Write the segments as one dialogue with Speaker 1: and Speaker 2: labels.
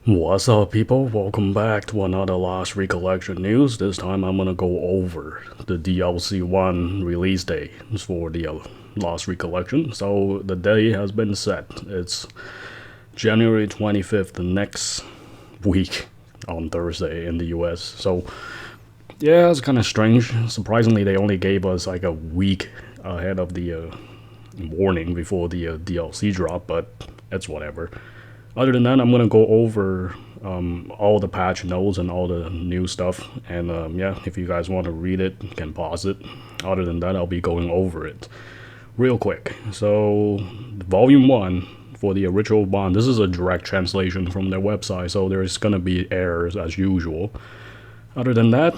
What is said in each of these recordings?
Speaker 1: What's up, people? Welcome back to another Lost Recollection news. This time I'm gonna go over the DLC 1 release day for the Lost Recollection. So the day has been set. It's January 25th, the next week on Thursday in the US. So yeah, it's kind of strange. Surprisingly, they only gave us like a week ahead of the warning before the DLC drop, but it's whatever. Other than that, I'm gonna go over all the patch notes and all the new stuff. And yeah, if you guys want to read it, you can pause it. Other than that, I'll be going over it real quick. So, Volume 1 for the original bond, this is a direct translation from their website, so there's gonna be errors as usual. Other than that,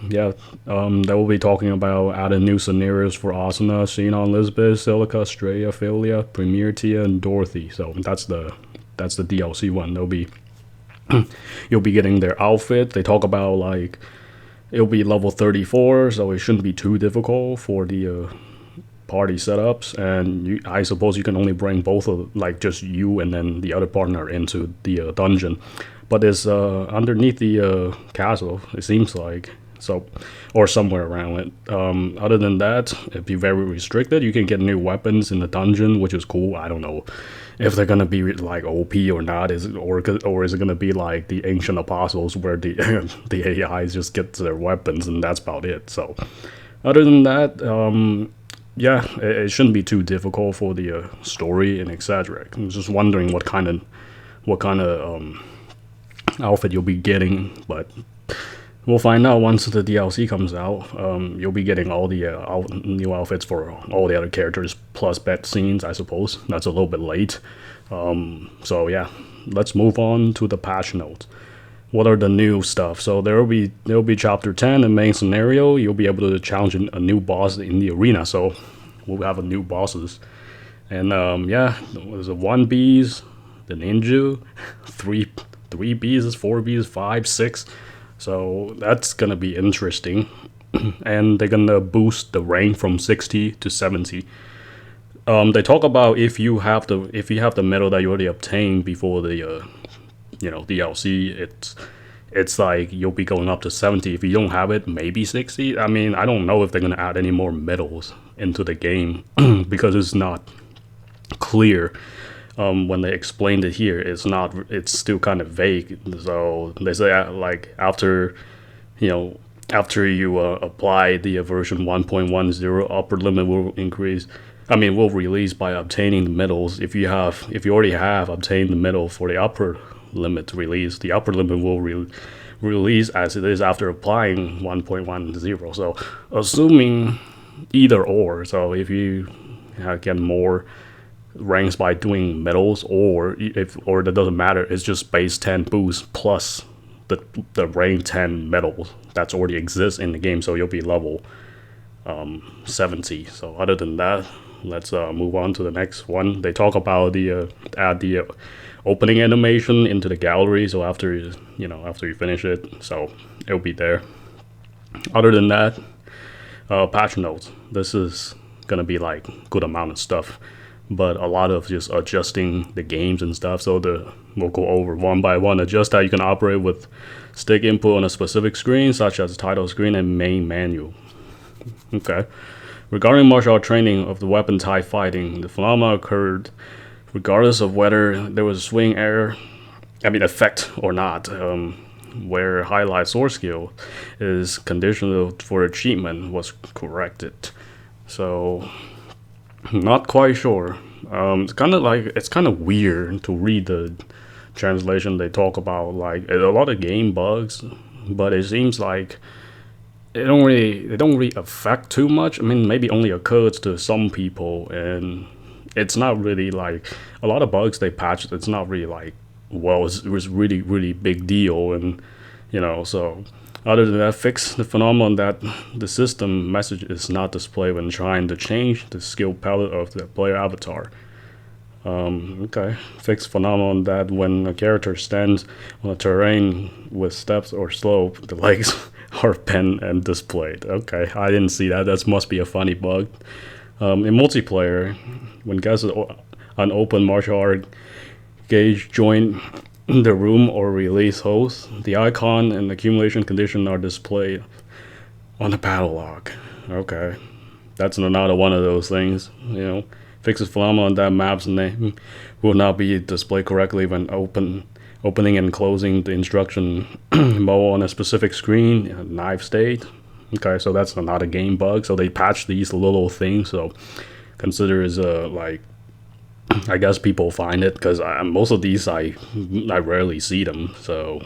Speaker 1: yeah, they will be talking about adding new scenarios for Asuna, Xenon, Lisbeth, Silica, Straya, Philia, Premier, Tia, and Dorothy. So that's the DLC one. They'll be you'll be getting their outfit. They talk about like it'll be level 34, so it shouldn't be too difficult for the party setups. And I suppose you can only bring both of like just you and then the other partner into the dungeon. But it's underneath the castle. It seems like so, or somewhere around it. Other than that, it'd be very restricted. You can get new weapons in the dungeon, which is cool. I don't know if they're gonna be like OP or not, or is it gonna be like the ancient apostles where the the AIs just get their weapons and that's about it. So, other than that, yeah, it shouldn't be too difficult for the story and etc. I'm just wondering what kind of outfit you'll be getting, but we'll find out once the DLC comes out. You'll be getting all the new outfits for all the other characters, plus bet scenes, I suppose. That's a little bit late. So yeah, let's move on to the patch notes. What are the new stuff? So there'll be chapter 10, the main scenario. You'll be able to challenge a new boss in the arena. So we'll have a new bosses. And yeah, there's a 1Bs, the ninja, 3Bs, 4Bs, 5, 6. So that's gonna be interesting, and they're gonna boost the rank from 60 to 70. They talk about if you have the medal that you already obtained before the DLC, it's like you'll be going up to 70. If you don't have it, maybe 60. I mean, I don't know if they're gonna add any more medals into the game because it's not clear. When they explained it here, it's still kind of vague. So they say like after you apply the version 1.10, upper limit will increase. I mean, will release by obtaining the medals. If you already have obtained the medal for the upper limit release, the upper limit will release as it is after applying 1.10. So assuming either or, so if you get more ranks by doing medals, or that doesn't matter, it's just base 10 boost plus the rank 10 medals that's already exists in the game, so you'll be level 70. So other than that, let's move on to the next one. They talk about the add the opening animation into the gallery, so after you finish it, so it'll be there. Other than that, patch notes, this is gonna be like good amount of stuff, but a lot of just adjusting the games and stuff. So we'll go over one by one. Adjust how you can operate with stick input on a specific screen, such as title screen and main menu. Okay. Regarding martial art training of the weapon type fighting, the phenomena occurred regardless of whether there was a swing error, effect or not, where highlight sword skill is conditional for achievement was corrected. So not quite sure. It's kind of weird to read the translation. They talk about like a lot of game bugs, but it seems like it don't really affect too much. I mean, maybe only occurs to some people, and it's not really like a lot of bugs they patched. It's not really like, well, it was really really big deal, and so. Other than that, fix the phenomenon that the system message is not displayed when trying to change the skill palette of the player avatar. Okay. Fix phenomenon that when a character stands on a terrain with steps or slope, the legs are bent and displayed. Okay, I didn't see that. That must be a funny bug. In multiplayer, when guests an open martial art gauge joint the room or release host. The icon and accumulation condition are displayed on the battle log. Okay, that's another one of those things. Fixes phenomenon that map's name will not be displayed correctly when opening and closing the instruction mode on a specific screen. Knife state. Okay, so that's not a game bug. So they patch these little things. So consider as like, I guess people find it because most of these I rarely see them. So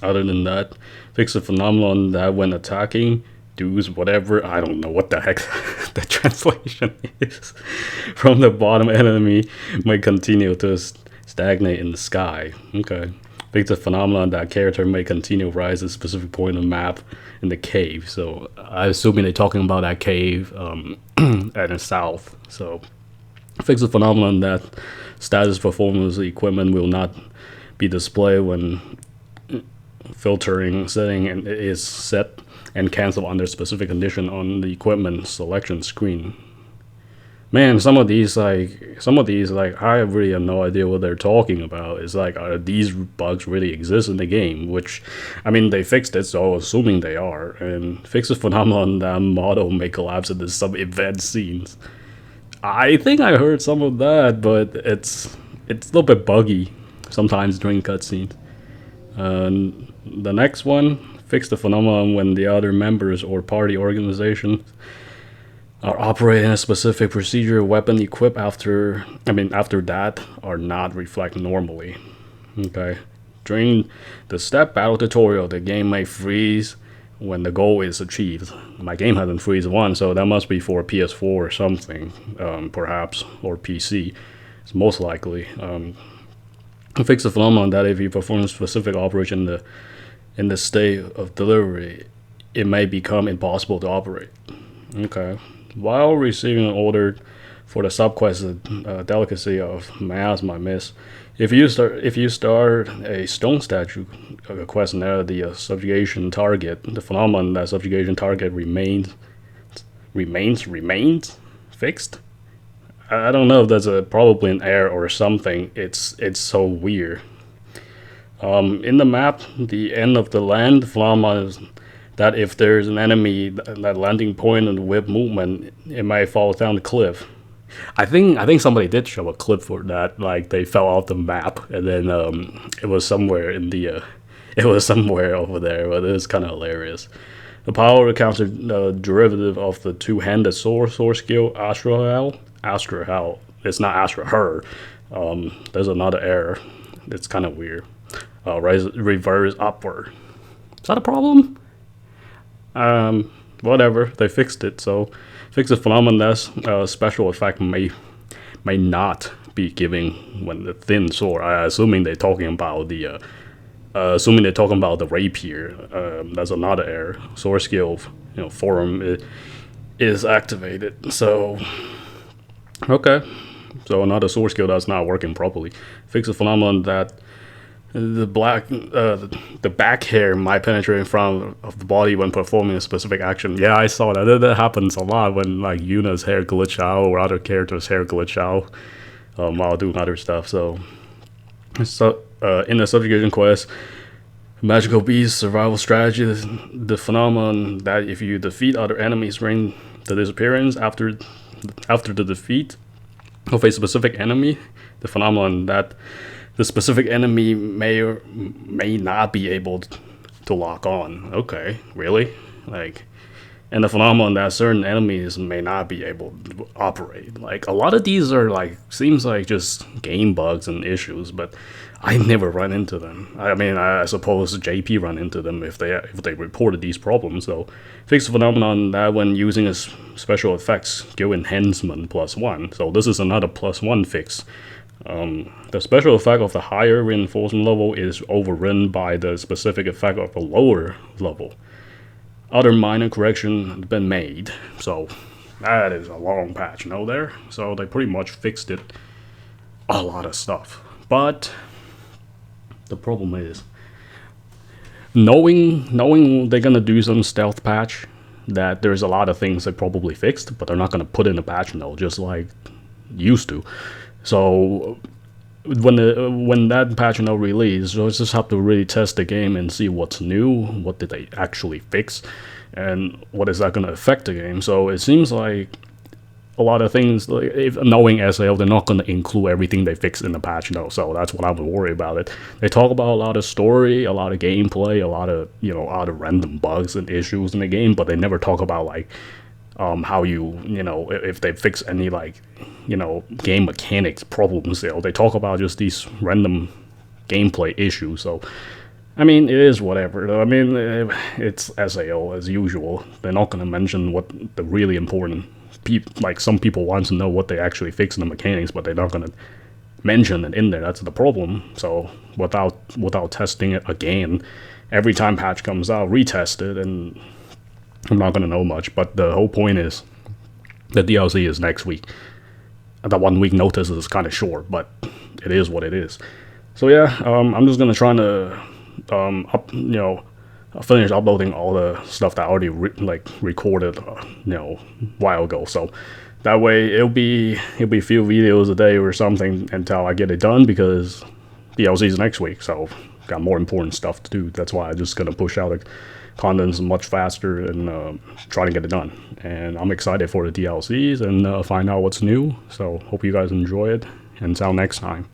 Speaker 1: other than that, fix the phenomenon that when attacking, does whatever, I don't know what the heck the translation is, from the bottom enemy may continue to stagnate in the sky. Okay. Fix the phenomenon that character may continue to rise at a specific point on the map in the cave. So I assuming they're talking about that cave at the south. So fix the phenomenon that status performance equipment will not be displayed when filtering setting and is set and cancel under specific condition on the equipment selection screen. Man, some of these I really have no idea what they're talking about. It's like, are these bugs really exist in the game? Which, I mean, they fixed it, so assuming they are. And fix the phenomenon that model may collapse into some event scenes. I think I heard some of that, but it's a little bit buggy sometimes during cutscenes. The next one, fix the phenomenon when the other members or party organizations are operating a specific procedure weapon equipped after that are not reflect normally. Okay. During the step battle tutorial, the game may freeze when the goal is achieved. My game hasn't freeze once, so that must be for PS4 or something, perhaps, or PC. It's most likely. Fix the phenomenon that if you perform a specific operation in the state of delivery, it may become impossible to operate. Okay. While receiving an order for the subquest, delicacy of mass my miss. If you start a stone statue quest near the subjugation target, the phenomenon that subjugation target remains fixed. I don't know if that's probably an error or something. It's so weird. In the map, the end of the land phenomenon is that if there's an enemy that landing point and whip movement, it might fall down the cliff. I think somebody did show a clip for that. Like they fell off the map, and then it was somewhere in the it was somewhere over there. But it was kind of hilarious. The power counter derivative of the two-handed sword skill Astral. It's not Astral her. There's another error. It's kind of weird. Reverse upward. Is that a problem? Whatever. They fixed it. So fix the phenomenon that special effect may not be giving when the thin sword. Assuming they're talking about the rapier. That's another error. Sword skill, forum is activated. So okay. So another sword skill that's not working properly. Fix the phenomenon that the back hair might penetrate in front of the body when performing a specific action. Yeah, I saw that. That happens a lot when like Yuna's hair glitch out or other characters' hair glitch out while doing other stuff. So in the subjugation quest, magical beast survival strategy, the phenomenon that if you defeat other enemies during the disappearance after the defeat of a specific enemy, the phenomenon that the specific enemy may or may not be able to lock on. Okay, really? And the phenomenon that certain enemies may not be able to operate. Like, a lot of these are seems like just game bugs and issues, but I never run into them. I mean, I suppose JP run into them if they reported these problems. So, fix the phenomenon that when using a special effects skill enhancement +1. So this is another +1 fix. The special effect of the higher reinforcement level is overridden by the specific effect of the lower level. Other minor correction has been made, so that is a long patch, there. So they pretty much fixed it, a lot of stuff. But the problem is, knowing they're gonna do some stealth patch, that there's a lot of things they probably fixed, but they're not gonna put in a patch note just like used to. So when that patch note release, so just have to really test the game and see what's new, what did they actually fix, and what is that going to affect the game. So it seems like a lot of things, like if knowing SAO, they're not going to include everything they fix in the patch note. So that's what I would worry about it. They talk about a lot of story, a lot of gameplay, a lot of random bugs and issues in the game, but they never talk about like how if they fix any like game mechanics problems. They talk about just these random gameplay issues. So I mean, it is whatever. I mean, it's SAO as usual. They're not going to mention what the really important like some people want to know what they actually fix in the mechanics, but they're not going to mention it in there. That's the problem. So without testing it again, every time patch comes out, retest it, and I'm not going to know much. But the whole point is the DLC is next week. The 1 week notice is kind of short, but it is what it is. So yeah, I'm just going to try to finish uploading all the stuff that I already recorded a while ago. So that way it'll be a few videos a day or something until I get it done, because DLC is next week, so got more important stuff to do. That's why I'm just gonna push out the contents much faster and try to get it done. And I'm excited for the DLCs and find out what's new. So hope you guys enjoy it. Until next time.